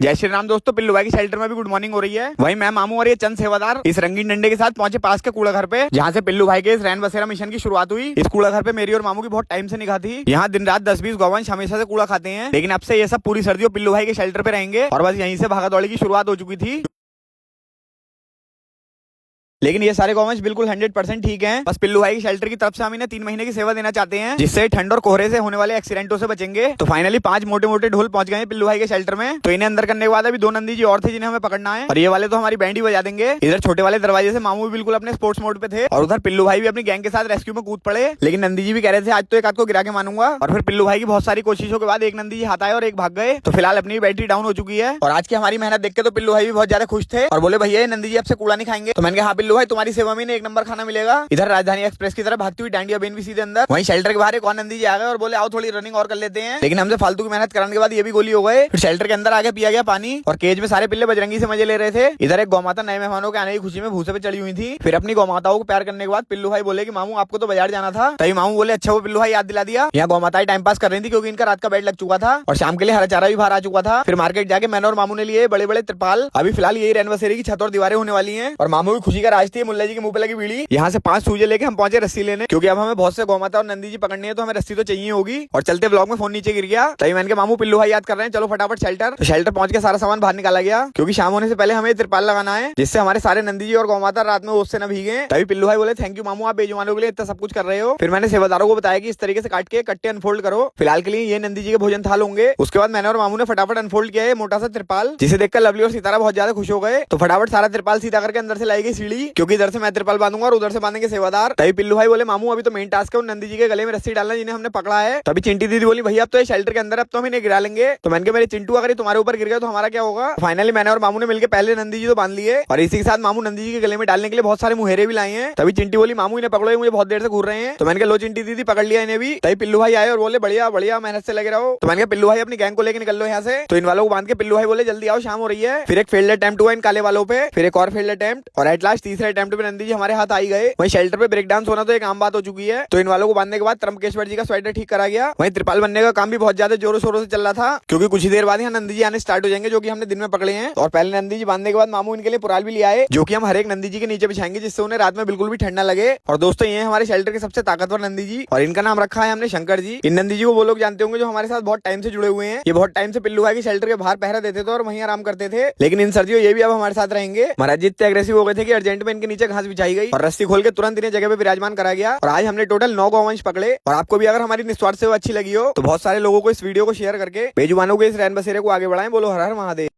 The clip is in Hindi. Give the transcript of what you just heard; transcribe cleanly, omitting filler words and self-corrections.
जय श्री राम दोस्तों, पिल्लू भाई की शेल्टर में भी गुड मॉर्निंग हो रही है। वही मैं मामू और ये चंद सेवादार इस रंगीन डंडे के साथ पहुंचे पास के कूड़ा घर पे, जहाँ से पिल्लू भाई के इस रैन बसेरा मिशन की शुरुआत हुई। इस कूड़ा घर पे मेरी और मामू की बहुत टाइम से निगाह थी। यहाँ दिन रात 10-20 गौवंश हमेशा से कूड़ा खाते हैं, लेकिन अब से ये सब पूरी सर्दियों पिल्लू भाई के शेल्टर पे रहेंगे और बस यहीं से भागा दौड़ी की शुरुआत हो चुकी थी। लेकिन ये सारे गौवंश बिल्कुल 100% ठीक हैं। बस पिल्लू भाई की शेल्टर की तरफ से हम इन्हें 3 महीने की सेवा देना चाहते हैं, जिससे ठंड और कोहरे से होने वाले एक्सीडेंटों से बचेंगे। तो फाइनली 5 मोटे मोटे ढोल पहुंच गए हैं पिल्लू भाई के शेल्टर में। तो इन्हें अंदर करने के बाद अभी 2 नंदी जी और थे जिन्हें हमें पकड़ना है, और ये वाले तो हमारी बैंड ही बजा देंगे। इधर छोटे वाले दरवाजे से मामू भी बिल्कुल अपने स्पोर्ट्स मोड पे थे, और उधर पिल्लू भाई भी अपनी गैंग के साथ रेस्क्यू में कूद पड़े। लेकिन नंदी जी भी कह रहे थे आज तो एक आध को गिरा के मानूंगा, और फिर पिल्लू भाई की बहुत सारी कोशिशों के बाद एक नंदी जी हाथ आए और एक भाग गए। तो फिलहाल अपनी बैटरी डाउन हो चुकी है, और आज की हमारी मेहनत देख के तो पिल्लू भाई भी बहुत ज्यादा खुश थे और बोले भैया नंदी जी आपसे कूड़ा नहीं खाएंगे। तो मैंने कहा हाँ पिल्लू भाई, तुम्हारी सेवा में एक नंबर खाना मिलेगा। इधर राजधानी एक्सप्रेस की तरफ भागती हुई डांडिया बेन भी सीधे अंदर। वहीं शेल्टर के बाहर एक और नंदी जी आ गए और बोले आओ थोड़ी रनिंग और कर लेते हैं। लेकिन हमसे फालतू की मेहनत कराने के बाद ये भी गोली हो गए। फिर शेल्टर के अंदर आगे पिया गया पानी, और केज में सारे पिल्ले बजरंगी से मजे ले रहे थे। इधर एक गौमाता नए मेहमानों के आने की खुशी में भूसे पे चढ़ी हुई थी। फिर अपनी गौमाताओं को प्यार करने के बाद पिल्लू भाई बोले कि मामू आपको तो बाजार जाना था। तभी मामू बोले अच्छा वो पिल्लू भाई याद दिला दिया। यहाँ गौमाताएं टाइम पास कर रही थी क्योंकि इनका रात का बेड लग चुका था और शाम के लिए हरा चारा भी बाहर आ चुका था। फिर मार्केट जाके मैंने और मामू ने लिए बड़े बड़े त्रिपाल। अभी फिलहाल यही रैन बसेरे की छत और दीवारें होने वाली है, और मामू की खुशी का राज थी मुल्ला जी के मुंह पे लगी बीड़ी। यहाँ से 5 सूजे लेके हम पहुंचे रस्सी लेने, क्योंकि अब हमें बहुत से गौमाता और नंदी जी पकड़नी है, तो हमें रस्सी तो चाहिए होगी। और चलते ब्लॉग में फोन नीचे गिर गया। तभी मैंने मामू पिल्लू भाई याद कर रहे हैं, चलो फटाफट शेल्टर। तो शेल्टर पहुंच के सारा सामान बाहर निकाला गया, क्योंकि शाम होने से पहले हमें त्रिपाल लगाना है, जिससे हमारे सारे नंदी जी और गौमाता रात में ओस से न भीगे। तभी पिल्लू भाई बोले थैंक यू मामू, आप बेजुबानों के लिए इतना सब कुछ कर रहे हो। फिर मैंने सेवादारों को बताया कि इस तरीके से काट के कट्टे अनफोल्ड करो। फिलहाल के लिए ये नंदी जी के भोजन थाल होंगे। उसके बाद मैंने और मामू ने फटाफट अनफोल्ड किया है मोटा सा त्रिपाल, जिसे देखकर लवली और सितारा बहुत ज्यादा खुश हो गए। तो फटाफट सारा त्रिपाल सीधा करके अंदर से लाई गई सीढ़ी, क्योंकि इधर से मैं त्रिपाल बांधूंगा और उधर से बांधेंगे सेवादार। तभी पिल्लू भाई बोले मामू अभी तो मेन टास्क है उन नंदी जी के गले में रस्सी डालना जिन्हें हमने पकड़ा है। तभी चिंटी दीदी बोली भैया अब तो ये शेल्टर के अंदर, अब तो हम इन्हें गिरा लेंगे। तो मैंने कहा मेरे चिंटू अगर तुम्हारे ऊपर गिर गया तो हमारा क्या होगा। फाइनली मैंने और मामू ने मिलकर पहले नंदी जी तो बांध लिए, और इसी के साथ मामू नंदी जी के गले में डालने के लिए बहुत सारे मुहेरे भी लाए हैं। तभी चिंटी बोली मामू इन्हें पकड़ो, मुझे बहुत देर से घूर रहे हैं। तो मैंने कहा लो चिंटी दीदी पकड़ लिया इन्हें भी। तभी पिल्लू भाई आए और बोले बढ़िया बढ़िया मेहनत से लगे रहो। तो मैंने कहा पिल्लू भाई अपनी गैंग को लेकर निकल लो यहाँ से। तो इन वालों को बांध के पिल्लू भाई बोले जल्दी आओ शाम हो रही है। फिर एक फेल्ड अटेम्प्ट हुआ इन काले वालों पे, फिर एक और फेल्ड अटेम्प्ट, और एट लास्ट तीसरे अटेम्प्ट पे नंदी जी हमारे हाथ आई गए। वहीं शेल्टर पे ब्रेक डांस होना तो एक आम बात हो चुकी है। तो इन वालों को बांधने के बाद त्रंबकेश्वर जी का स्वेटर ठीक करा गया। वहीं त्रिपाल बनने का काम भी बहुत ज्यादा जोरों शोरों से चल रहा था, क्योंकि कुछ ही देर बाद यहाँ नंदी जी आने स्टार्ट हो जाएंगे, जो कि हमने दिन में पकड़े हैं। और पहले नंदी जी बांधने के बाद मामू इनके लिए पुराल भी ले आए, जो कि हम हर एक नंदी जी के नीचे बिछाएंगे, जिससे उन्हें रात में बिल्कुल भी ठंड ना लगे। और दोस्तों ये हमारे शेल्टर के सबसे ताकतवर नंदी जी, और इनका नाम रखा है हमने शंकर जी। इन नंदी जी को वो लोग जानते होंगे जो हमारे साथ बहुत टाइम से जुड़े हुए हैं। ये बहुत टाइम से पिल्लू भाई के शेल्टर के बाहर पहरा देते थे और वहीं आराम करते थे, लेकिन इन सर्दियों ये भी अब हमारे साथ रहेंगे। महाराज जी इतने एग्रेसिव हो गए थे कि अर्जेंट में इनके नीचे घास बिछाई गई और रस्सी खोल के तुरंत इन्हें जगह पे विराजमान करा गया। और आज हमने टोटल 9 गौवंश पकड़े। और आपको भी अगर हमारी निस्वार्थ सेवा अच्छी लगी हो तो बहुत सारे लोगों को इस वीडियो को शेयर करके बेजुबानों के इस रैन बसेरे को आगे बढ़ाएं। बोलो हर हर महादेव।